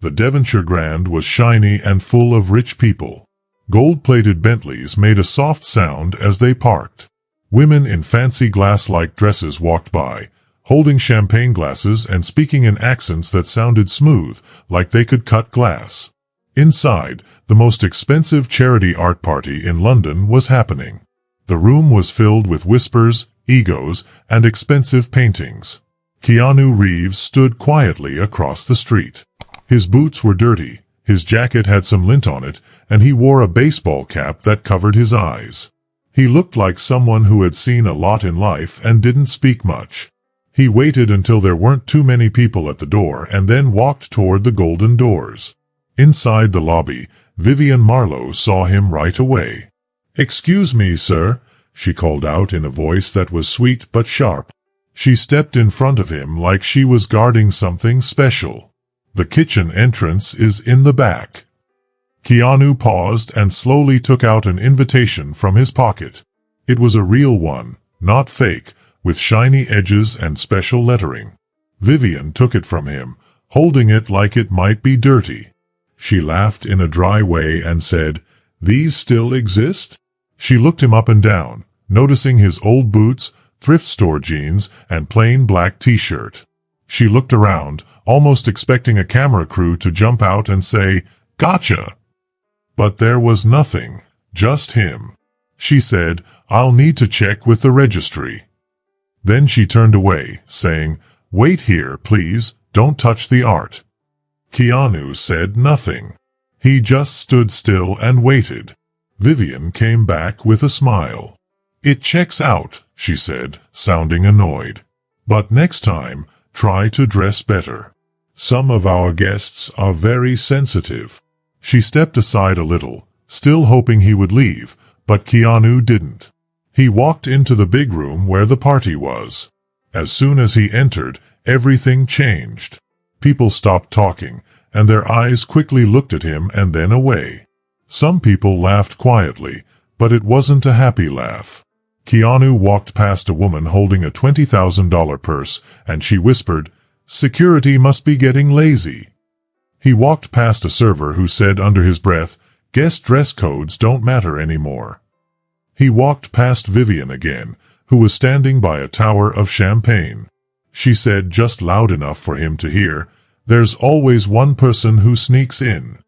The Devonshire Grand was shiny and full of rich people. Gold-plated Bentleys made a soft sound as they parked. Women in fancy glass-like dresses walked by, holding champagne glasses and speaking in accents that sounded smooth, like they could cut glass. Inside, the most expensive charity art party in London was happening. The room was filled with whispers, egos, and expensive paintings. Keanu Reeves stood quietly across the street. His boots were dirty, his jacket had some lint on it, and he wore a baseball cap that covered his eyes. He looked like someone who had seen a lot in life and didn't speak much. He waited until there weren't too many people at the door and then walked toward the golden doors. Inside the lobby, Vivian Marlowe saw him right away. "Excuse me, sir," she called out in a voice that was sweet but sharp. She stepped in front of him like she was guarding something special. "The kitchen entrance is in the back." Keanu paused and slowly took out an invitation from his pocket. It was a real one, not fake, with shiny edges and special lettering. Vivian took it from him, holding it like it might be dirty. She laughed in a dry way and said, "These still exist?" She looked him up and down, noticing his old boots, thrift store jeans, and plain black t-shirt. She looked around, almost expecting a camera crew to jump out and say, "Gotcha!" But there was nothing, just him. She said, "I'll need to check with the registry." Then she turned away, saying, "Wait here, please, don't touch the art." Keanu said nothing. He just stood still and waited. Vivian came back with a smile. "It checks out," she said, sounding annoyed. "But next time, try to dress better. Some of our guests are very sensitive." She stepped aside a little, still hoping he would leave, but Keanu didn't. He walked into the big room where the party was. As soon as he entered, everything changed. People stopped talking, and their eyes quickly looked at him and then away. Some people laughed quietly, but it wasn't a happy laugh. Keanu walked past a woman holding a $20,000 purse, and she whispered, "Security must be getting lazy." He walked past a server who said under his breath, "Guest dress codes don't matter anymore." He walked past Vivian again, who was standing by a tower of champagne. She said just loud enough for him to hear, "There's always one person who sneaks in."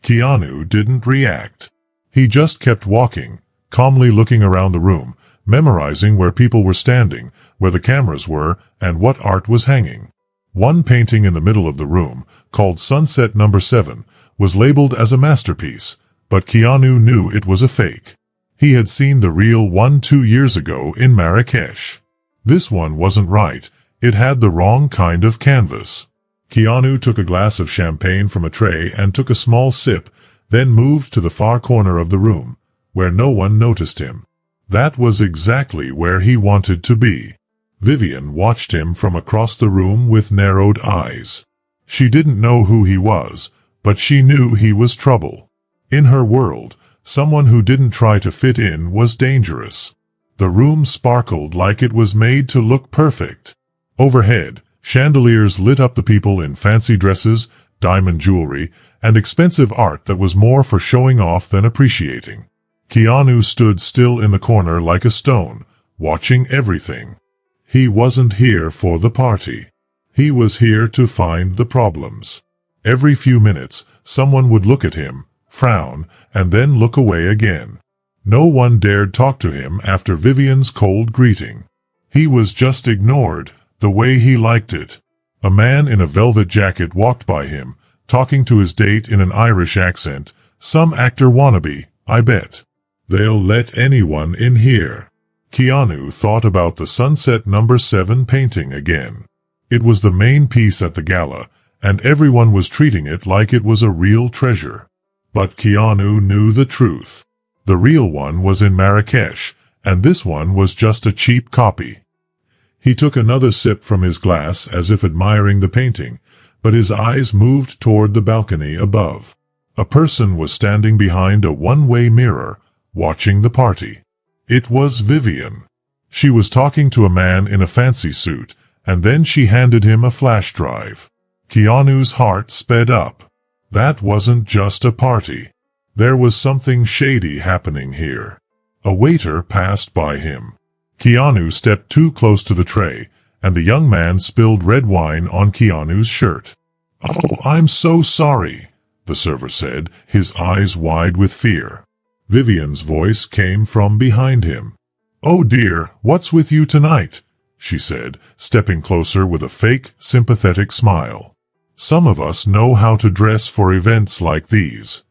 Keanu didn't react. He just kept walking, calmly looking around the room, memorizing where people were standing, where the cameras were, and what art was hanging. One painting in the middle of the room, called Sunset No. 7, was labeled as a masterpiece, but Keanu knew it was a fake. He had seen the real one 2 years ago in Marrakesh. This one wasn't right, it had the wrong kind of canvas. Keanu took a glass of champagne from a tray and took a small sip, then moved to the far corner of the room, where no one noticed him. That was exactly where he wanted to be. Vivian watched him from across the room with narrowed eyes. She didn't know who he was, but she knew he was trouble. In her world, someone who didn't try to fit in was dangerous. The room sparkled like it was made to look perfect. Overhead, chandeliers lit up the people in fancy dresses, diamond jewelry, and expensive art that was more for showing off than appreciating. Keanu stood still in the corner like a stone, watching everything. He wasn't here for the party. He was here to find the problems. Every few minutes, someone would look at him, frown, and then look away again. No one dared talk to him after Vivian's cold greeting. He was just ignored, the way he liked it. A man in a velvet jacket walked by him, talking to his date in an Irish accent. Some actor wannabe, I bet. They'll let anyone in here. Keanu thought about the Sunset No. 7 painting again. It was the main piece at the gala, and everyone was treating it like it was a real treasure. But Keanu knew the truth. The real one was in Marrakesh, and this one was just a cheap copy. He took another sip from his glass as if admiring the painting, but his eyes moved toward the balcony above. A person was standing behind a one-way mirror, watching the party. It was Vivian. She was talking to a man in a fancy suit, and then she handed him a flash drive. Keanu's heart sped up. That wasn't just a party. There was something shady happening here. A waiter passed by him. Keanu stepped too close to the tray, and the young man spilled red wine on Keanu's shirt. "Oh, I'm so sorry," the server said, his eyes wide with fear. Vivian's voice came from behind him. "Oh dear, what's with you tonight?" she said, stepping closer with a fake, sympathetic smile. "Some of us know how to dress for events like these."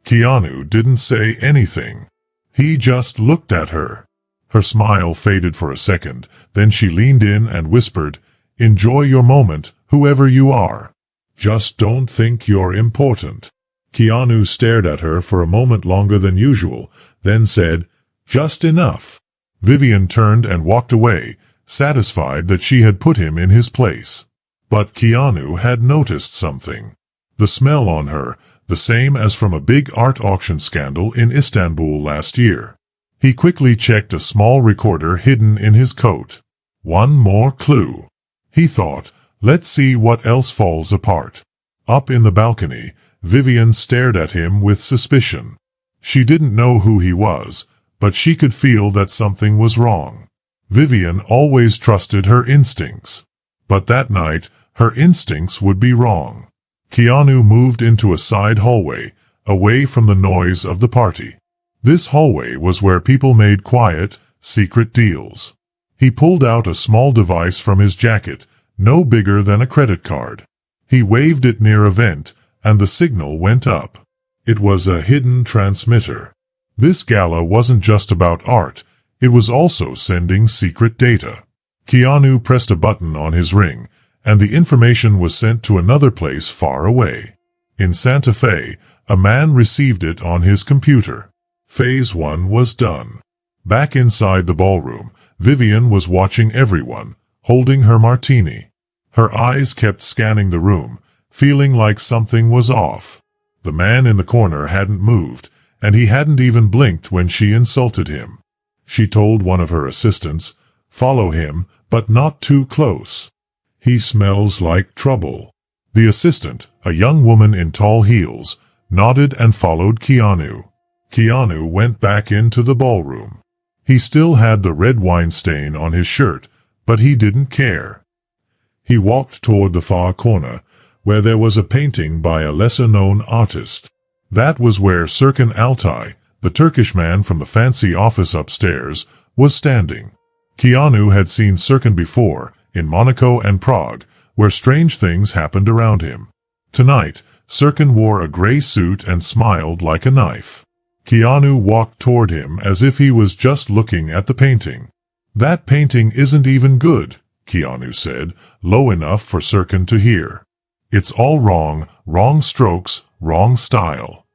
Keanu didn't say anything. He just looked at her. Her smile faded for a second, then she leaned in and whispered, "Enjoy your moment, whoever you are. Just don't think you're important." Keanu stared at her for a moment longer than usual, then said, "Just enough." Vivian turned and walked away, satisfied that she had put him in his place. But Keanu had noticed something. The smell on her, the same as from a big art auction scandal in Istanbul last year. He quickly checked a small recorder hidden in his coat. One more clue. He thought, let's see what else falls apart. Up in the balcony, Vivian stared at him with suspicion. She didn't know who he was, but she could feel that something was wrong. Vivian always trusted her instincts. But that night, her instincts would be wrong. Keanu moved into a side hallway, away from the noise of the party. This hallway was where people made quiet, secret deals. He pulled out a small device from his jacket, no bigger than a credit card. He waved it near a vent, and the signal went up. It was a hidden transmitter. This gala wasn't just about art, it was also sending secret data. Keanu pressed a button on his ring, and the information was sent to another place far away. In Santa Fe, a man received it on his computer. Phase 1 was done. Back inside the ballroom, Vivian was watching everyone, holding her martini. Her eyes kept scanning the room, feeling like something was off. The man in the corner hadn't moved, and he hadn't even blinked when she insulted him. She told one of her assistants, "Follow him, but not too close. He smells like trouble." The assistant, a young woman in tall heels, nodded and followed Keanu. Keanu went back into the ballroom. He still had the red wine stain on his shirt, but he didn't care. He walked toward the far corner, where there was a painting by a lesser-known artist. That was where Serkan Altay, the Turkish man from the fancy office upstairs, was standing. Keanu had seen Serkan before, in Monaco and Prague, where strange things happened around him. Tonight, Serkan wore a gray suit and smiled like a knife. Keanu walked toward him as if he was just looking at the painting. "That painting isn't even good," Keanu said, low enough for Serkan to hear. "It's all wrong, wrong strokes, wrong style."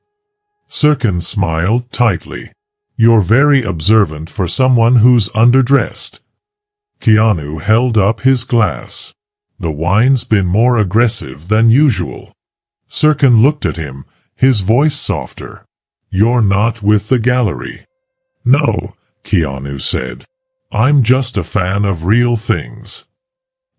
Serkan smiled tightly. "You're very observant for someone who's underdressed." Keanu held up his glass. "The wine's been more aggressive than usual." Serkan looked at him, his voice softer. "You're not with the gallery." "No," Keanu said. "I'm just a fan of real things."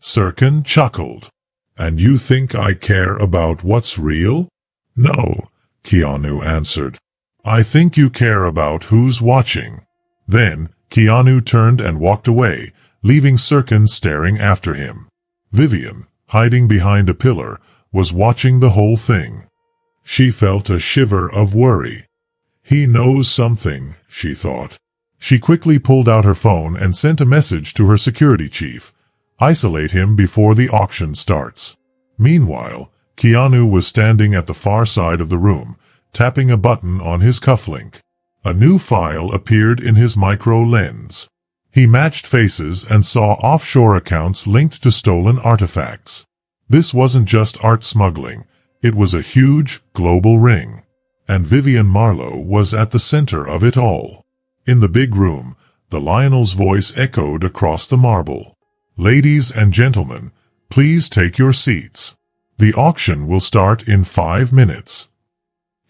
Serkan chuckled. "And you think I care about what's real?" "No," Keanu answered. "I think you care about who's watching." Then, Keanu turned and walked away, leaving Serkan staring after him. Vivian, hiding behind a pillar, was watching the whole thing. She felt a shiver of worry. "He knows something," she thought. She quickly pulled out her phone and sent a message to her security chief. "Isolate him before the auction starts." Meanwhile, Keanu was standing at the far side of the room, tapping a button on his cufflink. A new file appeared in his micro lens. He matched faces and saw offshore accounts linked to stolen artifacts. This wasn't just art smuggling, it was a huge, global ring. And Vivian Marlowe was at the center of it all. In the big room, the Lionel's voice echoed across the marble. "Ladies and gentlemen, please take your seats. The auction will start in 5 minutes."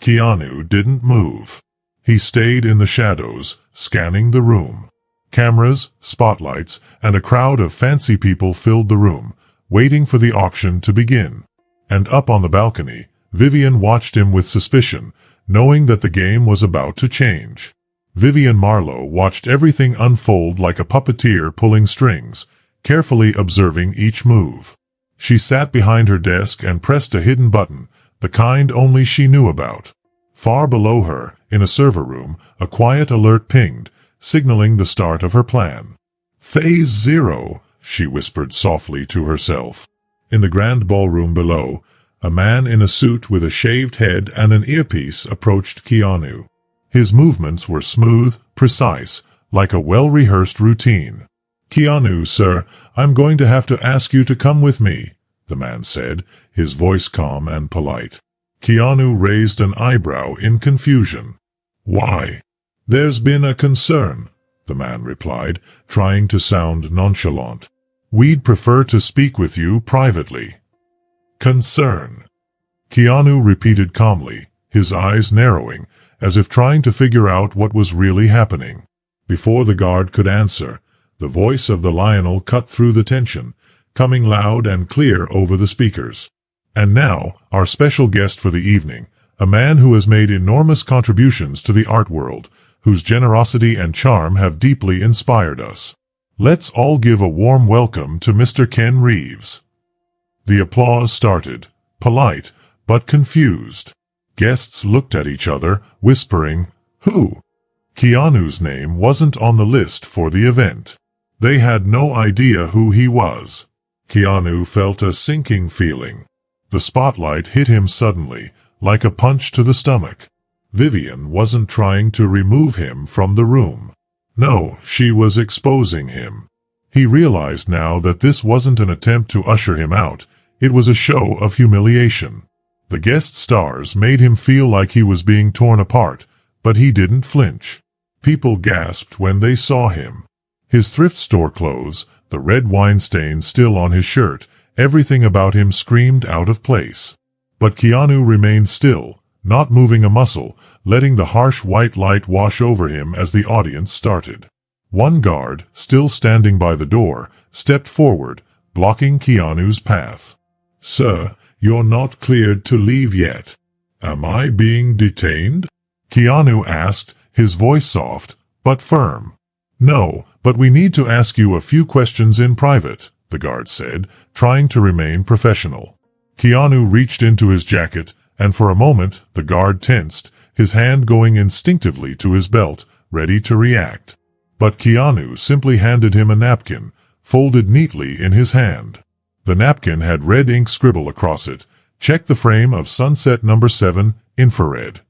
Keanu didn't move. He stayed in the shadows, scanning the room. Cameras, spotlights, and a crowd of fancy people filled the room, waiting for the auction to begin. And up on the balcony, Vivian watched him with suspicion, knowing that the game was about to change. Vivian Marlowe watched everything unfold like a puppeteer pulling strings, carefully observing each move. She sat behind her desk and pressed a hidden button, the kind only she knew about. Far below her, in a server room, a quiet alert pinged, signaling the start of her plan. "Phase 0, she whispered softly to herself. In the grand ballroom below, a man in a suit with a shaved head and an earpiece approached Keanu. His movements were smooth, precise, like a well-rehearsed routine. "Keanu, sir, I'm going to have to ask you to come with me," the man said, his voice calm and polite. Keanu raised an eyebrow in confusion. "Why?" "There's been a concern," the man replied, trying to sound nonchalant. "We'd prefer to speak with you privately." "Concern," Keanu repeated calmly, his eyes narrowing, as if trying to figure out what was really happening. Before the guard could answer, the voice of the Lionel cut through the tension, coming loud and clear over the speakers. "And now, our special guest for the evening, a man who has made enormous contributions to the art world, whose generosity and charm have deeply inspired us. Let's all give a warm welcome to Mr. Keanu Reeves." The applause started, polite, but confused. Guests looked at each other, whispering, "Who?" Keanu's name wasn't on the list for the event. They had no idea who he was. Keanu felt a sinking feeling. The spotlight hit him suddenly, like a punch to the stomach. Vivian wasn't trying to remove him from the room. No, she was exposing him. He realized now that this wasn't an attempt to usher him out, it was a show of humiliation. The guest stars made him feel like he was being torn apart, but he didn't flinch. People gasped when they saw him. His thrift store clothes, the red wine stain still on his shirt, everything about him screamed out of place. But Keanu remained still, not moving a muscle, letting the harsh white light wash over him as the audience started. One guard, still standing by the door, stepped forward, blocking Keanu's path. "Sir, you're not cleared to leave yet." "Am I being detained?" Keanu asked, his voice soft, but firm. "No, but we need to ask you a few questions in private," the guard said, trying to remain professional. Keanu reached into his jacket, and for a moment the guard tensed, his hand going instinctively to his belt, ready to react. But Keanu simply handed him a napkin, folded neatly in his hand. The napkin had red ink scribble across it, "Check the frame of Sunset number 7, infrared."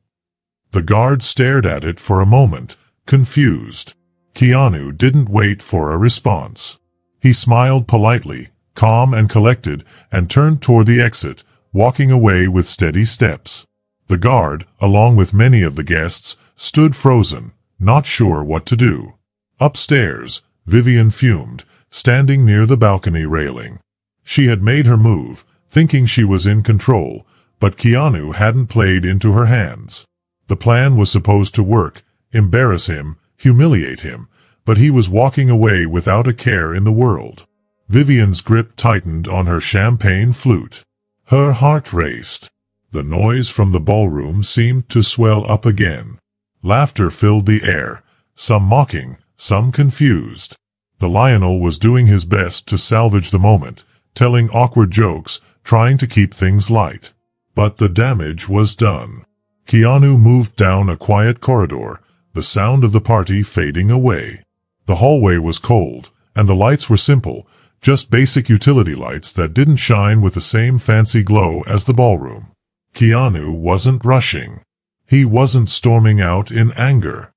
The guard stared at it for a moment, confused. Keanu didn't wait for a response. He smiled politely, calm and collected, and turned toward the exit, walking away with steady steps. The guard, along with many of the guests, stood frozen, not sure what to do. Upstairs, Vivian fumed, standing near the balcony railing. She had made her move, thinking she was in control, but Keanu hadn't played into her hands. The plan was supposed to work, embarrass him, humiliate him, but he was walking away without a care in the world. Vivian's grip tightened on her champagne flute. Her heart raced. The noise from the ballroom seemed to swell up again. Laughter filled the air, some mocking, some confused. The Lionel was doing his best to salvage the moment, telling awkward jokes, trying to keep things light. But the damage was done. Keanu moved down a quiet corridor, the sound of the party fading away. The hallway was cold, and the lights were simple, just basic utility lights that didn't shine with the same fancy glow as the ballroom. Keanu wasn't rushing. He wasn't storming out in anger.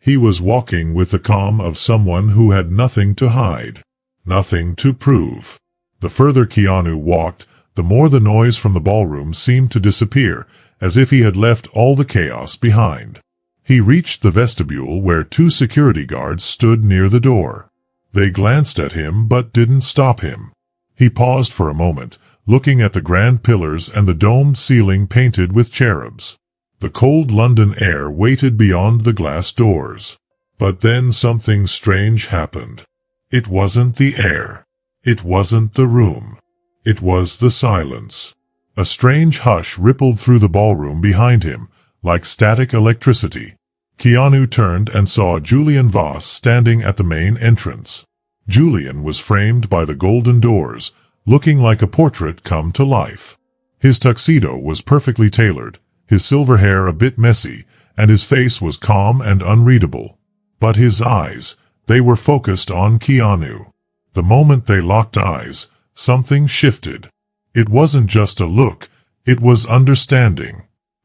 He was walking with the calm of someone who had nothing to hide, nothing to prove. The further Keanu walked, the more the noise from the ballroom seemed to disappear, as if he had left all the chaos behind. He reached the vestibule where 2 security guards stood near the door. They glanced at him but didn't stop him. He paused for a moment, looking at the grand pillars and the domed ceiling painted with cherubs. The cold London air waited beyond the glass doors. But then something strange happened. It wasn't the air. It wasn't the room. It was the silence. A strange hush rippled through the ballroom behind him, like static electricity. Keanu turned and saw Julian Voss standing at the main entrance. Julian was framed by the golden doors, looking like a portrait come to life. His tuxedo was perfectly tailored, his silver hair a bit messy, and his face was calm and unreadable. But his eyes, they were focused on Keanu. The moment they locked eyes, something shifted. It wasn't just a look, it was understanding.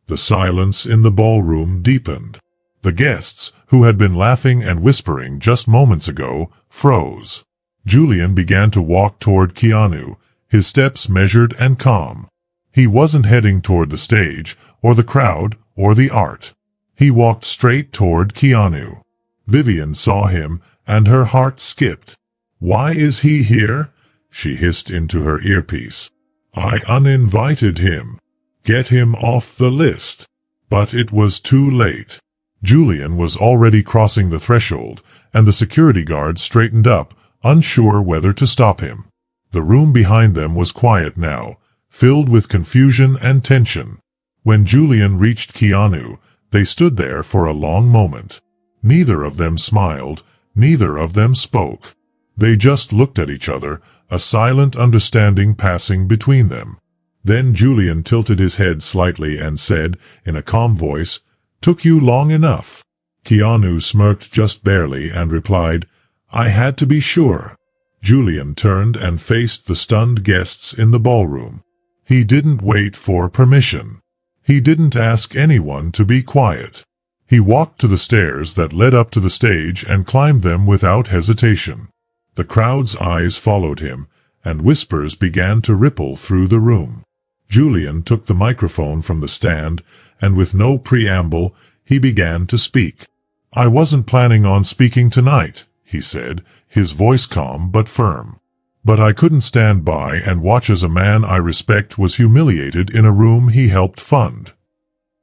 The silence in the ballroom deepened. The guests, who had been laughing and whispering just moments ago, froze. Julian began to walk toward Keanu, his steps measured and calm. He wasn't heading toward the stage, or the crowd, or the art. He walked straight toward Keanu. Vivian saw him, and her heart skipped. "Why is he here?" she hissed into her earpiece. "I uninvited him. Get him off the list." But it was too late. Julian was already crossing the threshold, and the security guard straightened up, unsure whether to stop him. The room behind them was quiet now, filled with confusion and tension. When Julian reached Keanu, they stood there for a long moment. Neither of them smiled, neither of them spoke. They just looked at each other, a silent understanding passing between them. Then Julian tilted his head slightly and said, in a calm voice, "Took you long enough." Keanu smirked just barely and replied, "I had to be sure." Julian turned and faced the stunned guests in the ballroom. He didn't wait for permission. He didn't ask anyone to be quiet. He walked to the stairs that led up to the stage and climbed them without hesitation. The crowd's eyes followed him, and whispers began to ripple through the room. Julian took the microphone from the stand, and with no preamble, he began to speak. "I wasn't planning on speaking tonight," he said, his voice calm but firm. "But I couldn't stand by and watch as a man I respect was humiliated in a room he helped fund."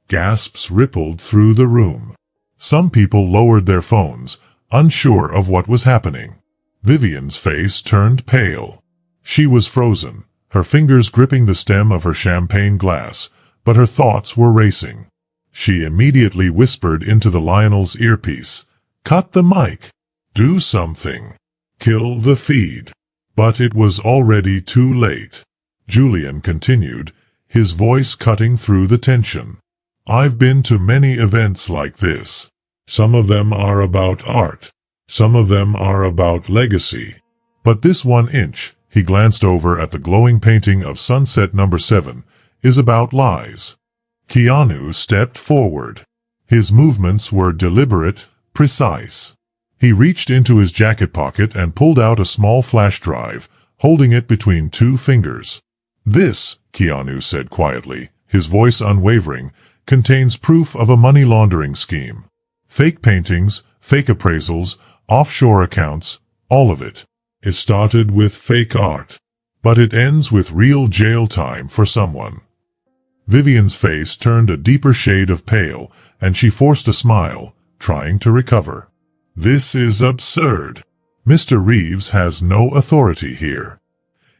Gasps rippled through the room. Some people lowered their phones, unsure of what was happening. Vivian's face turned pale. She was frozen, her fingers gripping the stem of her champagne glass, but her thoughts were racing. She immediately whispered into the Lionel's earpiece, "Cut the mic. Do something. Kill the feed." But it was already too late. Julian continued, his voice cutting through the tension. "I've been to many events like this. Some of them are about art. Some of them are about legacy. But this 1 inch," he glanced over at the glowing painting of Sunset No. 7, "is about lies." Keanu stepped forward. His movements were deliberate, precise. He reached into his jacket pocket and pulled out a small flash drive, holding it between 2 fingers. "This," Keanu said quietly, his voice unwavering, "contains proof of a money laundering scheme. Fake paintings, fake appraisals, offshore accounts, all of it. It started with fake art. But it ends with real jail time for someone." Vivian's face turned a deeper shade of pale, and she forced a smile, trying to recover. "This is absurd. Mr. Reeves has no authority here.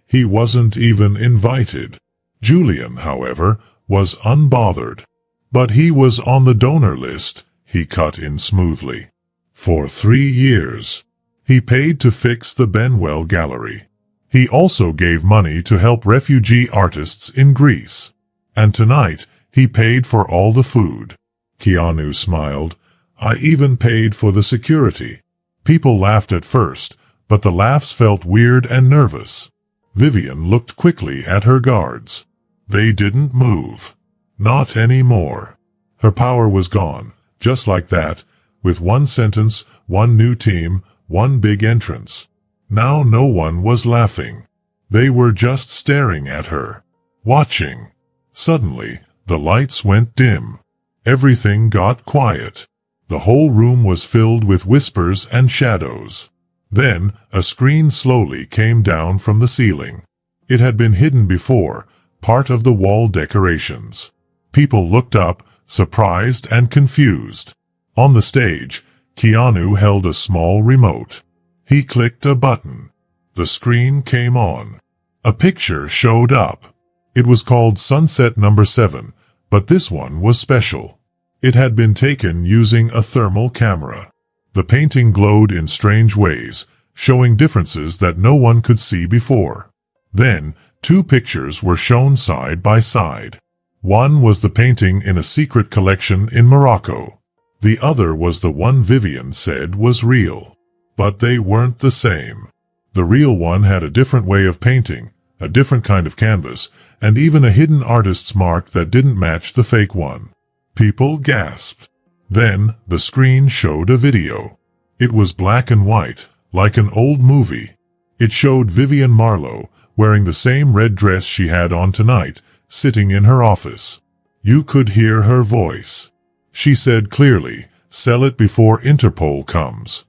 He wasn't even invited." Julian, however, was unbothered. "But he was on the donor list," he cut in smoothly. "For 3 years. He paid to fix the Benwell Gallery. He also gave money to help refugee artists in Greece. And tonight, he paid for all the food." Keanu smiled. "I even paid for the security." People laughed at first, but the laughs felt weird and nervous. Vivian looked quickly at her guards. They didn't move. Not anymore. Her power was gone, just like that, with 1 sentence, 1 new team, 1 big entrance. Now no one was laughing. They were just staring at her. Watching. Suddenly, the lights went dim. Everything got quiet. The whole room was filled with whispers and shadows. Then, a screen slowly came down from the ceiling. It had been hidden before, part of the wall decorations. People looked up, surprised and confused. On the stage, Keanu held a small remote. He clicked a button. The screen came on. A picture showed up. It was called Sunset Number 7, but this one was special. It had been taken using a thermal camera. The painting glowed in strange ways, showing differences that no one could see before. Then, two pictures were shown side by side. One was the painting in a secret collection in Morocco. The other was the one Vivian said was real. But they weren't the same. The real one had a different way of painting, a different kind of canvas, and even a hidden artist's mark that didn't match the fake one. People gasped. Then, the screen showed a video. It was black and white, like an old movie. It showed Vivian Marlowe, wearing the same red dress she had on tonight, sitting in her office. You could hear her voice. She said clearly, "Sell it before Interpol comes."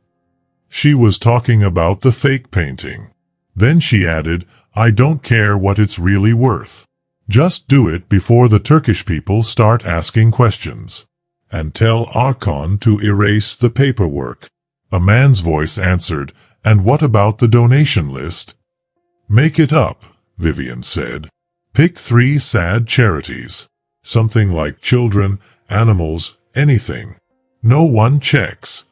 She was talking about the fake painting. Then she added, "I don't care what it's really worth. Just do it before the Turkish people start asking questions. And tell Arkan to erase the paperwork." A man's voice answered, "And what about the donation list?" "Make it up," Vivian said. "Pick 3 sad charities. Something like children, animals, anything. No one checks."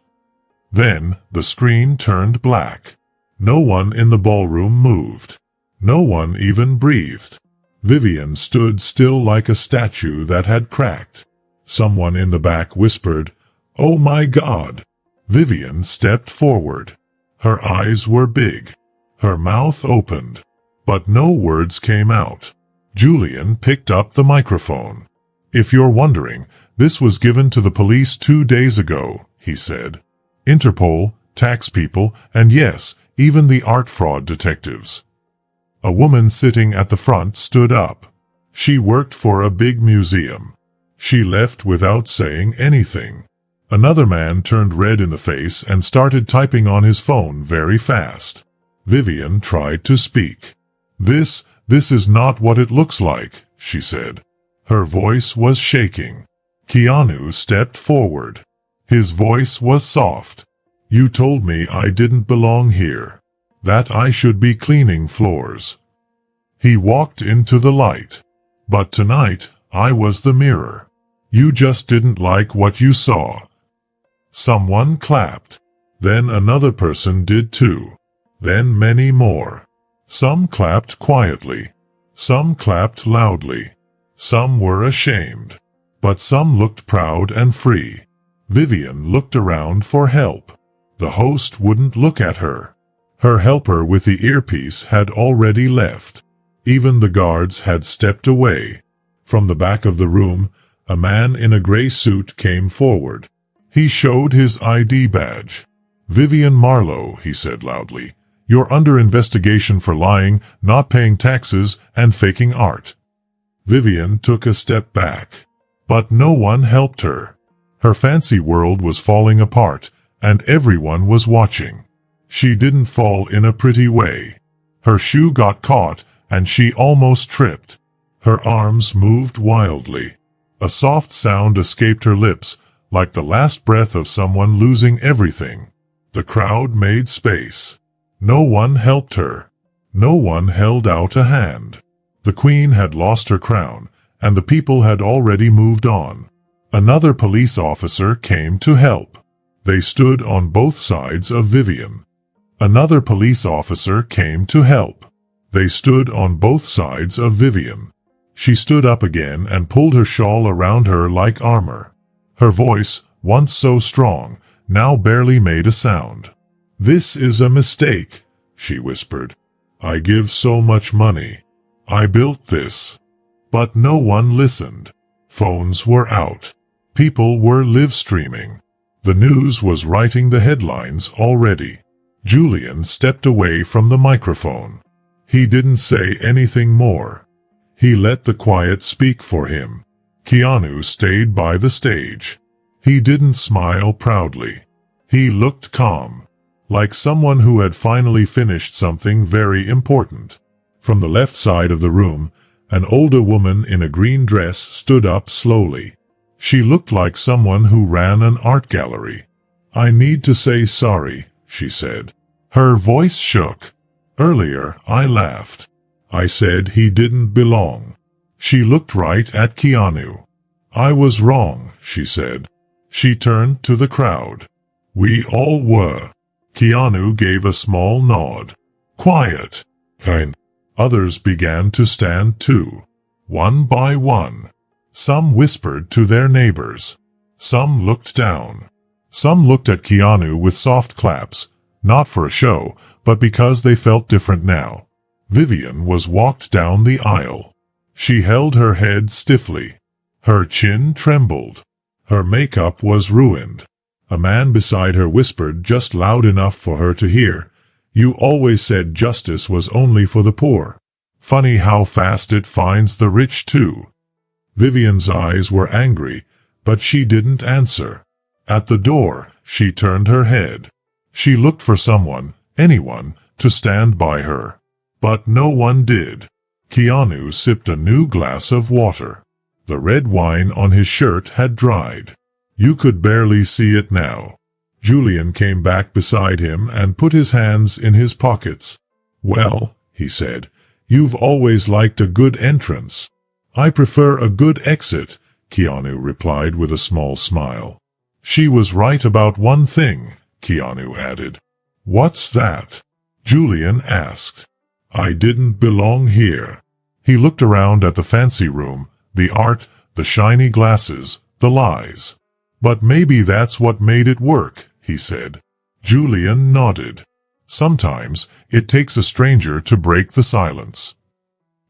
Then, the screen turned black. No one in the ballroom moved. No one even breathed. Vivian stood still like a statue that had cracked. Someone in the back whispered, "Oh my God!" Vivian stepped forward. Her eyes were big. Her mouth opened. But no words came out. Julian picked up the microphone. "If you're wondering, this was given to the police 2 days ago," he said. "Interpol, tax people, and yes, even the art fraud detectives." A woman sitting at the front stood up. She worked for a big museum. She left without saying anything. Another man turned red in the face and started typing on his phone very fast. Vivian tried to speak. This is not what it looks like," she said. Her voice was shaking. Keanu stepped forward. His voice was soft. "You told me I didn't belong here. That I should be cleaning floors." He walked into the light. "But tonight, I was the mirror. You just didn't like what you saw." Someone clapped. Then another person did too. Then many more. Some clapped quietly. Some clapped loudly. Some were ashamed. But some looked proud and free. Vivian looked around for help. The host wouldn't look at her. Her helper with the earpiece had already left. Even the guards had stepped away. From the back of the room, a man in a gray suit came forward. He showed his ID badge. "Vivian Marlowe," he said loudly. "You're under investigation for lying, not paying taxes, and faking art." Vivian took a step back. But no one helped her. Her fancy world was falling apart, and everyone was watching. She didn't fall in a pretty way. Her shoe got caught, and she almost tripped. Her arms moved wildly. A soft sound escaped her lips, like the last breath of someone losing everything. The crowd made space. No one helped her. No one held out a hand. The queen had lost her crown, and the people had already moved on. Another police officer came to help. They stood on both sides of Vivian. Another police officer came to help. They stood on both sides of Vivian. She stood up again and pulled her shawl around her like armor. Her voice, once so strong, now barely made a sound. "This is a mistake," she whispered. "I give so much money. I built this." But no one listened. Phones were out. People were live-streaming. The news was writing the headlines already. Julian stepped away from the microphone. He didn't say anything more. He let the quiet speak for him. Keanu stayed by the stage. He didn't smile proudly. He looked calm, like someone who had finally finished something very important. From the left side of the room, an older woman in a green dress stood up slowly. She looked like someone who ran an art gallery. "I need to say sorry," she said. Her voice shook. "Earlier, I laughed. I said he didn't belong. She looked right at Keanu. "I was wrong," she said. She turned to the crowd. "We all were." Keanu gave a small nod. "Quiet." And others began to stand too. One by one. Some whispered to their neighbors. Some looked down. Some looked at Keanu with soft claps, not for a show, but because they felt different now. Vivian was walked down the aisle. She held her head stiffly. Her chin trembled. Her makeup was ruined. A man beside her whispered just loud enough for her to hear, "You always said justice was only for the poor. Funny how fast it finds the rich too." Vivian's eyes were angry, but she didn't answer. At the door, she turned her head. She looked for someone, anyone, to stand by her. But no one did. Keanu sipped a new glass of water. The red wine on his shirt had dried. You could barely see it now. Julian came back beside him and put his hands in his pockets. "Well," he said, "you've always liked a good entrance." "I prefer a good exit," Keanu replied with a small smile. "She was right about one thing," Keanu added. "What's that?" Julian asked. "I didn't belong here." He looked around at the fancy room, the art, the shiny glasses, the lies. "But maybe that's what made it work," he said. Julian nodded. "Sometimes it takes a stranger to break the silence."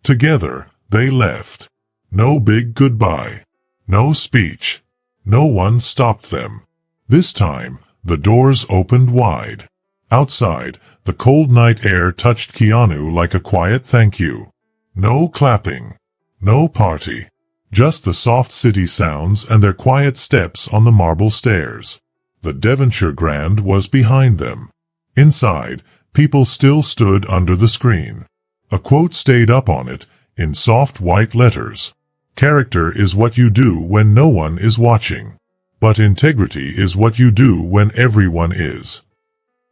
Together, they left. No big goodbye. No speech. No one stopped them. This time, the doors opened wide. Outside, the cold night air touched Keanu like a quiet thank you. No clapping. No party. Just the soft city sounds and their quiet steps on the marble stairs. The Devonshire Grand was behind them. Inside, people still stood under the screen. A quote stayed up on it, in soft white letters. "Character is what you do when no one is watching. But integrity is what you do when everyone is."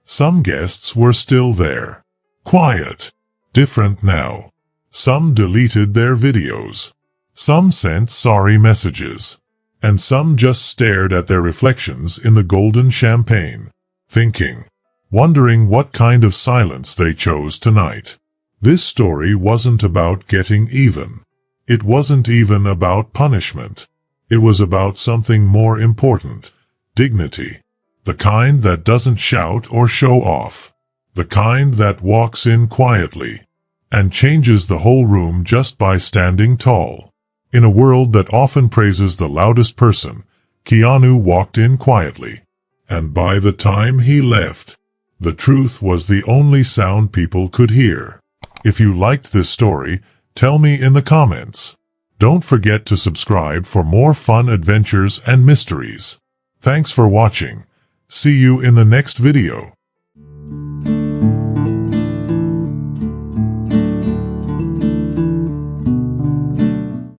Some guests were still there. Quiet. Different now. Some deleted their videos. Some sent sorry messages. And some just stared at their reflections in the golden champagne, thinking, wondering what kind of silence they chose tonight. This story wasn't about getting even. It wasn't even about punishment. It was about something more important: dignity. The kind that doesn't shout or show off. The kind that walks in quietly and changes the whole room just by standing tall. In a world that often praises the loudest person, Keanu walked in quietly. And by the time he left, the truth was the only sound people could hear. If you liked this story, tell me in the comments. Don't forget to subscribe for more fun adventures and mysteries. Thanks for watching. See you in the next video.